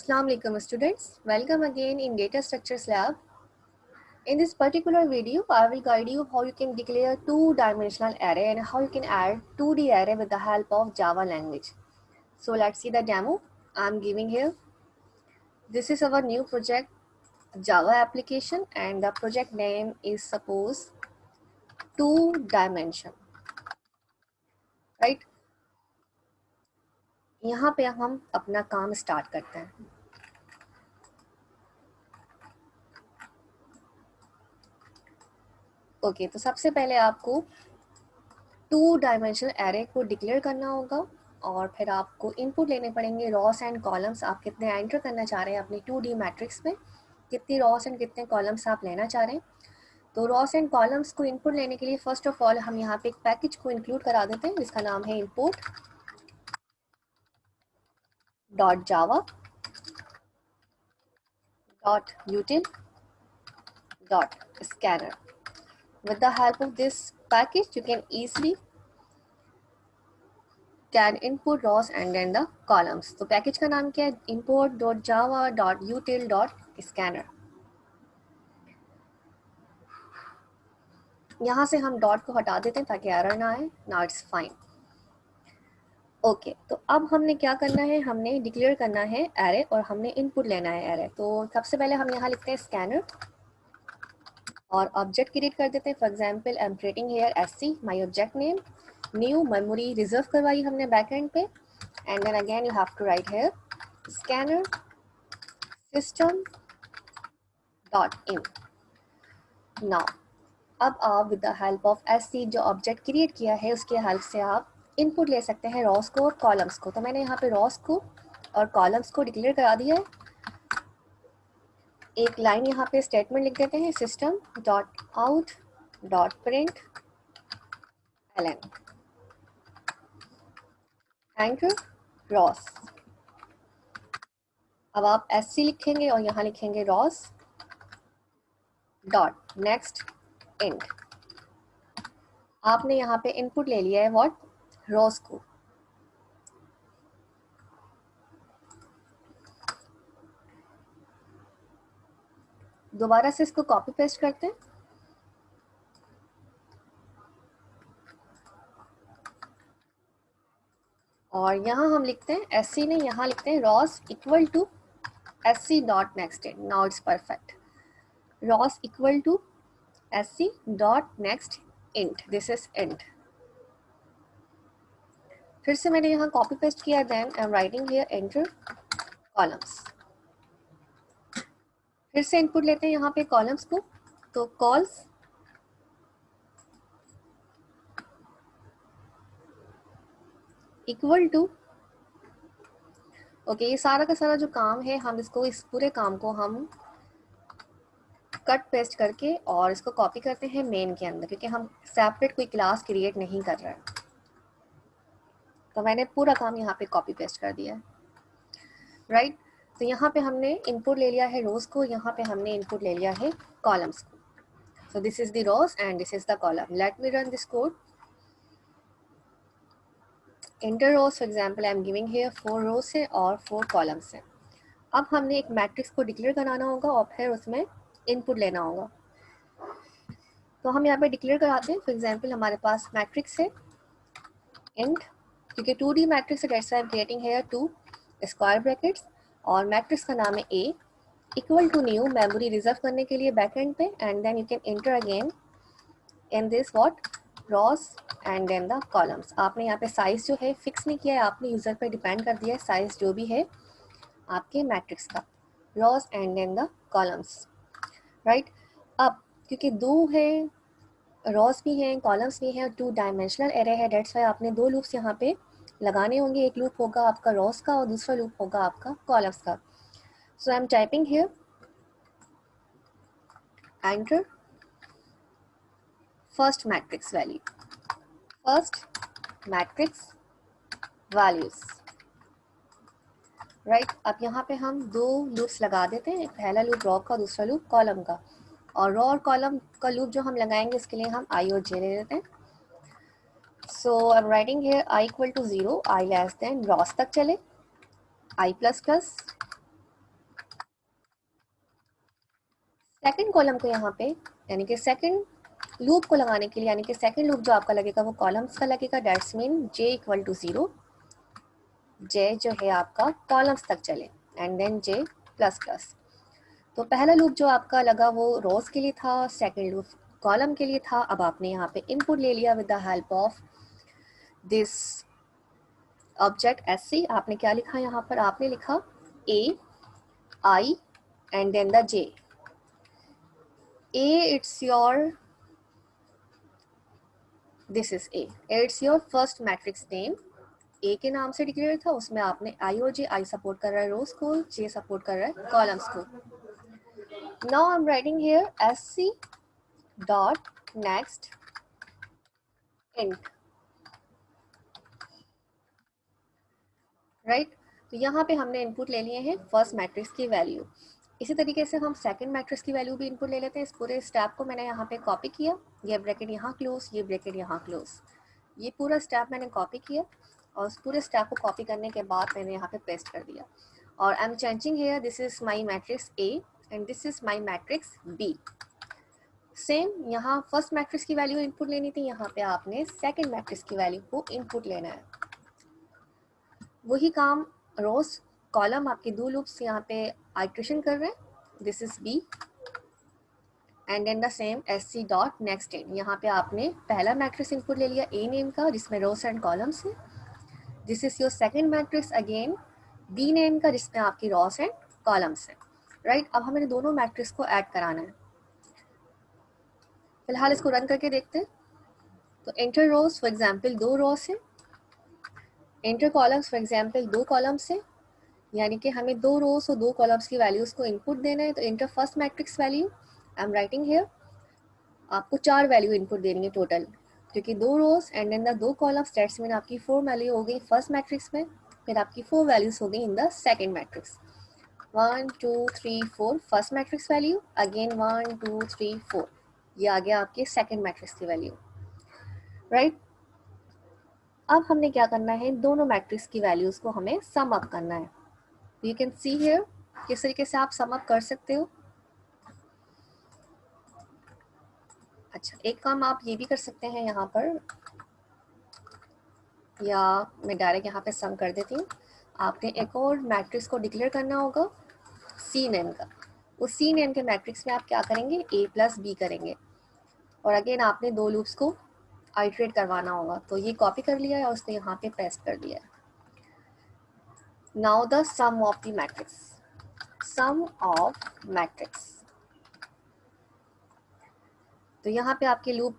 Assalamu alaikum students, welcome again in Data Structures Lab. In this particular video, I will guide you how you can declare two-dimensional array and how you can add 2D array with the help of Java language. So let's see the demo I'm giving here. This is our new project Java application and the project name is suppose 2 dimension, right? यहाँ पे हम अपना काम start करते हैं. Okay, तो सबसे पहले आपको 2 डायमेंशनल एरे को डिक्लेयर करना होगा और फिर आपको इनपुट लेने पड़ेंगे रॉस एंड कॉलम्स. आप कितने एंटर करना चाह रहे हैं अपनी 2D मैट्रिक्स में, कितनी रॉस एंड कितने कॉलम्स आप लेना चाह रहे हैं. तो रॉस एंड कॉलम्स को इनपुट लेने के लिए फर्स्ट ऑफ ऑल हम यहाँ पे एक पैकेज को इंक्लूड करा देते हैं जिसका नाम है import .java .util .scanner. With the help of this package you can easily can input rows and then the columns. तो पैकेज का नाम क्या है? import.java.util.scanner. यहाँ से हम डॉट को हटा देते हैं ताकि एरर ना आए. Now it's fine. ओके, तो अब हमने क्या करना है, हमने डिक्लेयर करना है एरे और हमने इनपुट लेना है एरे. तो सबसे पहले हम यहाँ लिखते हैं स्कैनर और ऑब्जेक्ट क्रिएट कर देते हैं. For example I am creating here SC my object name. New memory reserve करवाई हमने बैकएंड पे. And then again you have to write here scanner system dot in. Now अब आप with the help of SC जो object create किया है उसके help से आप इनपुट ले सकते हैं रॉस को और कॉलम्स को. तो मैंने यहाँ पे रॉस को और कॉलम्स को डिक्लेयर करा दिया है. एक लाइन यहाँ पे स्टेटमेंट लिख देते हैं system dot out dot print ln anchor Ross. अब आप SC लिखेंगे और यहाँ लिखेंगे रॉस डॉट नेक्स्ट इंट. आपने यहाँ पे इनपुट ले लिया है व्हाट, रॉस को. दोबारा से इसको कॉपी पेस्ट करते हैं और यहाँ हम लिखते हैं SC ने यहाँ लिखते हैं rows equal to SC dot next int. Now it's perfect. Rows equal to SC dot next int. This is int. फिर से मैंने यहाँ कॉपी पेस्ट किया. Then I am writing here enter columns. फिर से इनपुट लेते हैं यहाँ पे कॉलम्स को. तो कॉल्स इक्वल टू ओके, ये सारा का सारा जो काम है हम इसको, इस पूरे काम को हम कट पेस्ट करके और इसको कॉपी करते हैं मेन के अंदर, क्योंकि हम सेपरेट कोई क्लास क्रिएट नहीं कर रहे हैं. तो मैंने पूरा काम यहाँ पे कॉपी पेस्ट कर दिया है, राइट. तो यहाँ पे हमने इनपुट ले लिया है रोज को, यहाँ पे हमने इनपुट ले लिया है कॉलम्स को. So this is the rows and this is the column. Let me run this code. Enter rows for example I am giving here 4 rows है और 4 कॉलम्स है. अब हमने एक मैट्रिक्स को डिक्लेयर कराना होगा और फिर उसमें इनपुट लेना होगा. तो हम यहाँ पे डिक्लेयर कराते हैं. फॉर एग्जाम्पल हमारे पास मैट्रिक्स है इंट, क्योंकि 2D मैट्रिक्स है that's why I am creating here 2 square brackets और मैट्रिक्स का नाम है A equal to new memory reserve करने के लिए बैकएंड पे. And then you can enter again in this what rows and then the columns. आपने यहाँ पे साइज जो है फिक्स नहीं किया है, आपने यूजर पे डिपेंड कर दिया है साइज जो भी है आपके मैट्रिक्स का. Rows and then the columns, right. अब क्योंकि 2 है, रॉस भी हैं कॉलम्स भी हैं, 2 डायमेंशनल एरे है, डेट्स वाई आपने 2 लूप्स यहाँ पे लगाने होंगे. एक लूप होगा आपका रॉस का और दूसरा लूप होगा आपका कॉलम्स का. So I am typing here enter first matrix value, first matrix values, right. अब यहाँ पे हम 2 लूप्स लगा देते हैं, पहला लूप रॉ का, दूसरा लूप कॉलम का. और रॉ और कॉलम का लूप जो हम लगाएंगे उसके लिए हम I और J ले लेते हैं. So I am writing here I equal to 0, I less than rows तक चले, I plus plus second column को यहाँ पे यानी कि सेकंड लूप को लगाने के लिए, यानी कि सेकंड लूप जो आपका लगेगा वो कॉलम्स का लगेगा, that's mean j equal to 0, j जो है आपका कॉलम्स तक चले and then j plus plus. तो पहला लूप जो आपका लगा वो रोज के लिए था, सेकंड लूप कॉलम के लिए था। अब आपने यहाँ पे इनपुट ले लिया with the help of this object SC. आपने क्या लिखा यहाँ पर, आपने लिखा a I and then the j। a it's your, this is a, it's your first matrix name। a के नाम से डिक्लेयर था, उसमें आपने i और j, i सपोर्ट कर रहा है रोज को, j सपोर्ट कर रहा है कॉलम्स को। Now I am writing here sc dot next int, right. तो यहाँ पे हमने इनपुट ले लिए हैं फर्स्ट मैट्रिक्स की वैल्यू। इसी तरीके से हम सेकंड मैट्रिक्स की वैल्यू भी इनपुट ले लेते हैं। इस पूरे स्टेप को मैंने यहाँ पे कॉपी किया, ये ब्रैकेट यहाँ क्लोज, ये ब्रैकेट यहाँ क्लोज, ये पूरा स्टेप मैंने कॉपी किया और उस पूरे स्टेप को कॉपी करने के बाद मैंने यहाँ पे पेस्ट कर दिया। और I am changing here, this is my matrix A and this is my matrix B. Same यहाँ फर्स्ट मैट्रिक्स की वैल्यू इनपुट लेनी थी, यहाँ पे आपने सेकेंड मैट्रिक्स की वैल्यू को इनपुट लेना है। वही काम रोज कॉलम आपके दो लूप्स यहाँ पे आइट्रेशन कर रहे हैं, this is B and then the same S C dot next in. यहाँ पे आपने पहला मैट्रिक्स इनपुट ले लिया ए नेम का जिसमें रोज एंड कॉलम्स है, this is your second matrix again B name का जिसमें आपकी रोज एंड कॉलम्स है, राइट। अब हमें दोनों मैट्रिक्स को ऐड कराना है। फिलहाल इसको रन करके देखते हैं। तो एंटर रोज फॉर एग्जाम्पल दो रोज है, एंटर कॉलम्स फॉर एग्जाम्पल दो कॉलम्स है, यानी कि हमें दो रोज और दो कॉलम्स की वैल्यूज को इनपुट देना है। तो inter first matrix value I am writing here, आपको चार वैल्यू इनपुट देनी है टोटल, क्योंकि दो रोज एंड देन द दो कॉलम्स, दैट्स मीन आपकी फोर वैल्यू हो गई फर्स्ट मैट्रिक्स में, फिर आपकी फोर वैल्यूज हो गई in the second matrix. 1 2 3 4 first matrix value, again 1 2 3 4, ये आ गया आपके सेकेंड मैट्रिक्स की वैल्यू, राइट। अब हमने क्या करना है, दोनों मैट्रिक्स की वैल्यूज को हमें सम अप करना है। यू कैन सी हियर किस तरीके से आप सम अप कर सकते हो। अच्छा, एक काम आप ये भी कर सकते हैं यहाँ पर, या मैं डायरेक्ट यहाँ पे सम कर देती हूँ। आपने एक और मैट्रिक्स को डिक्लेयर करना होगा सी नेम का। उस सी नेम के मैट्रिक्स में आप क्या करेंगे, ए प्लस बी करेंगे और अगेन आपने दो लूप्स को आइट्रेट करवाना होगा। तो ये कॉपी कर लिया है और उसने यहाँ पे पेस्ट कर दिया है। Now the sum of the matrix, sum of matrix. तो यहाँ पे आपके लूप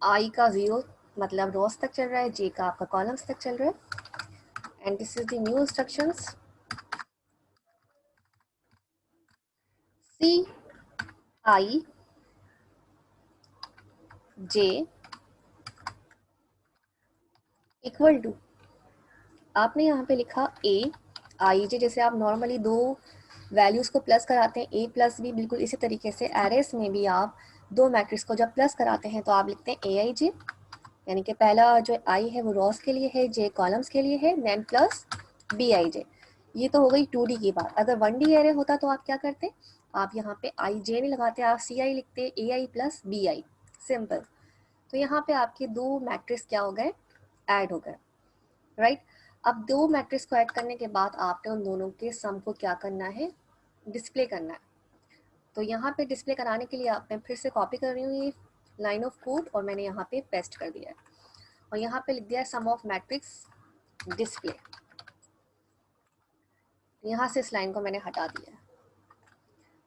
आई का 0 मतलब रोज तक चल रहा है, जे का आपका कॉलम्स तक चल रहा है and this is the new instructions. C I J equal to, आपने यहाँ पे लिखा ए आई जे, जैसे आप नॉर्मली दो वैल्यूज को प्लस कराते हैं ए प्लस बी, बिल्कुल इसी तरीके से एरेस में भी आप दो मैट्रिक्स को जब प्लस कराते हैं तो आप लिखते हैं ए आई जे, यानी कि पहला जो आई है वो रॉस के लिए है, जे कॉलम्स के लिए है, देन प्लस बी आई जे। ये तो हो गई 2D की बात। अगर 1D एरे होता तो आप क्या करते, आप यहाँ पे आई जे नहीं लगाते, आप सी आई लिखते, ए आई प्लस बी आई, सिंपल। तो यहाँ पे आपके दो मैट्रिक्स क्या हो गए, ऐड हो गए, राइट। अब दो मैट्रिक्स को ऐड करने के बाद आपने उन दोनों के सम को क्या करना है, डिस्प्ले करना है। तो यहाँ पे डिस्प्ले कराने के लिए आप, मैं फिर से कॉपी कर रही हूँ ये लाइन ऑफ कोड और मैंने यहाँ पे पेस्ट कर दिया है और यहाँ पे लिख दिया है सम ऑफ मैट्रिक्स डिस्प्ले। यहाँ से इस लाइन को मैंने हटा दिया है।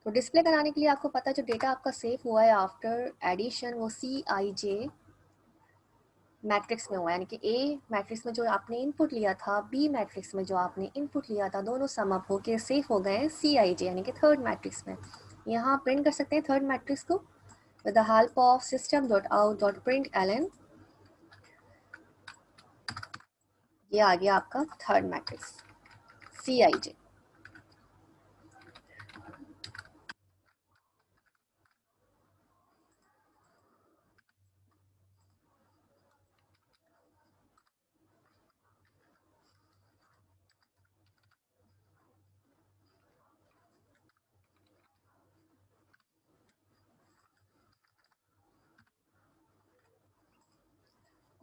तो डिस्प्ले कराने के लिए आपको पता है जो डेटा आपका सेव हुआ है आफ्टर एडिशन वो सी आई जे मैट्रिक्स में हुआ है, यानी कि ए मैट्रिक्स में जो आपने इनपुट लिया था, बी मैट्रिक्स में जो आपने इनपुट लिया था, दोनों सम अप होके सेव हो गए हैं सी आई जे यानी कि थर्ड मैट्रिक्स में। यहाँ प्रिंट कर सकते हैं थर्ड मैट्रिक्स को with the help of system dot out dot print ln. ये आ गया आपका third matrix C I J.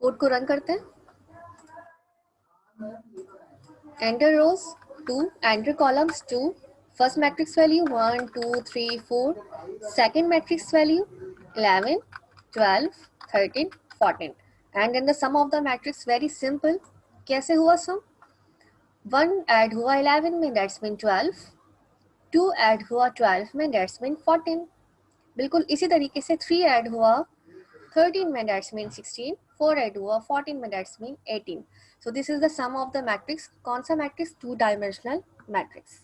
Code को रन करते हैं। Enter rows 2, enter columns 2, first matrix value 1 2 3 4, second matrix value 11 12 13 14, and then the sum of the matrix very simple. कैसे हुआ सम? 1 add हुआ 11 में, दैट्स मीन 12, 2 ऐड हुआ 12 में, दैट्स मीन 14। बिल्कुल इसी तरीके से 3 ऐड हुआ 13 में, दैट्स मीन 16, 4 ऐड हुआ 14 में, that's mean 18। So this is the sum of the matrix. कौन सा मैट्रिक्स? 2 dimensional matrix.